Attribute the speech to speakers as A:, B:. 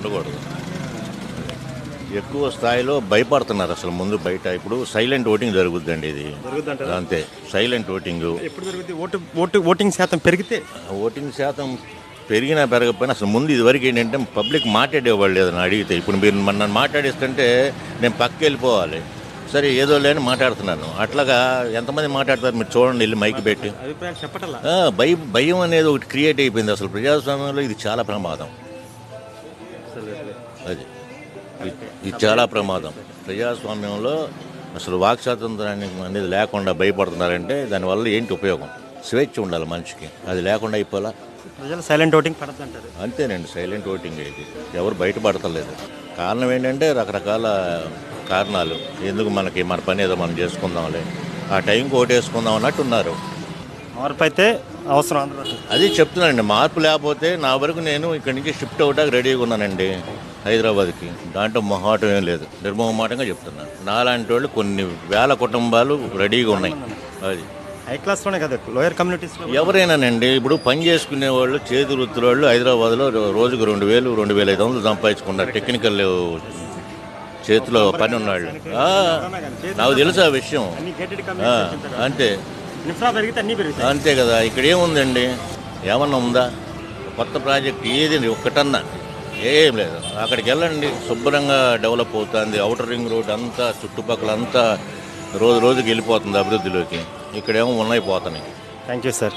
A: ఉండకూడదు. ఎక్కువ స్థాయిలో భయపడుతున్నారు అసలు. ముందు బయట ఇప్పుడు సైలెంట్ ఓటింగ్ జరుగుద్దండి. ఇది అంతే, సైలెంట్ ఓటింగ్.
B: ఎప్పుడు జరుగుతుంది? ఓటింగ్ శాతం పెరిగితే
A: ఓటింగ్ శాతం పెరిగినా పెరగకపోయినా అసలు ముందు ఇదివరకు ఏంటంటే పబ్లిక్ మాట్లాడేవాళ్ళు లేదని అడిగితే. ఇప్పుడు మీరు నన్ను మాట్లాడిస్తుంటే నేను పక్కకి వెళ్ళిపోవాలి. సరే ఏదో లేని మాట్లాడుతున్నాను. అట్లాగా ఎంతమంది మాట్లాడతారు మీరు చూడండి, వెళ్ళి మైక్ పెట్టి.
B: అభిప్రాయాలు చెప్పటల్లా.
A: భయం అనేది ఒకటి క్రియేట్ అయిపోయింది. అసలు ప్రజాస్వామ్యంలో ఇది చాలా ప్రమాదం. అది ఇది చాలా ప్రమాదం. ప్రజాస్వామ్యంలో అసలు వాక్ స్వాతంత్రాన్ని అనేది లేకుండా భయపడుతున్నారంటే దానివల్ల ఏంటి ఉపయోగం? స్వేచ్ఛ ఉండాలి మనిషికి, అది లేకుండా అయిపోలా.
B: ప్రజలు సైలెంట్ ఓటింగ్ పడద్దంటారు.
A: అంతేనండి, సైలెంట్ ఓటింగ్. ఇది ఎవరు బయటపడతలేదు. కారణం ఏంటంటే రకరకాల కారణాలు. ఎందుకు మన పని ఏదో మనం చేసుకుందాంలే, ఆ టైంకి ఓటేసుకుందాం అన్నట్టు ఉన్నారు.
B: మార్పు అయితే అవసరం అందరూ.
A: అది చెప్తున్నానండి. మార్పు లేకపోతే నా వరకు నేను ఇక్కడి నుంచి షిఫ్ట్ అవడానికి రెడీగా ఉన్నానండి హైదరాబాద్కి. దాంట్లో మొహాటం ఏం లేదు, నిర్మోహమాటంగా చెప్తున్నాను. నాలాంటి వాళ్ళు కొన్ని వేల కుటుంబాలు రెడీగా ఉన్నాయి. అది
B: హై క్లాస్లోనే కదా, లోయర్ కమ్యూనిటీస్లో
A: ఎవరైనానండి. ఇప్పుడు పని చేసుకునే వాళ్ళు, చేతి వృత్తుల వాళ్ళు హైదరాబాద్లో రోజుకు 2,000, 2,500 సంపాదించుకున్నారు. టెక్నికల్ చేతిలో పని ఉన్నాళ్ళు. నాకు తెలుసు ఆ విషయం. అంతే అంతే కదా. ఇక్కడ ఏముందండి? ఏమన్నా ఉందా కొత్త ప్రాజెక్ట్? ఏది ఒక్కటన్నా ఏం లేదు. అక్కడికి వెళ్ళండి, శుభ్రంగా డెవలప్ అవుతుంది. ఔటర్ రింగ్ రోడ్ అంతా చుట్టుపక్కల అంతా రోజు రోజుకి వెళ్ళిపోతుంది అభివృద్ధిలోకి. ఇక్కడేమో ఉన్నాయి పోతున్నాయి.
B: Thank you sir.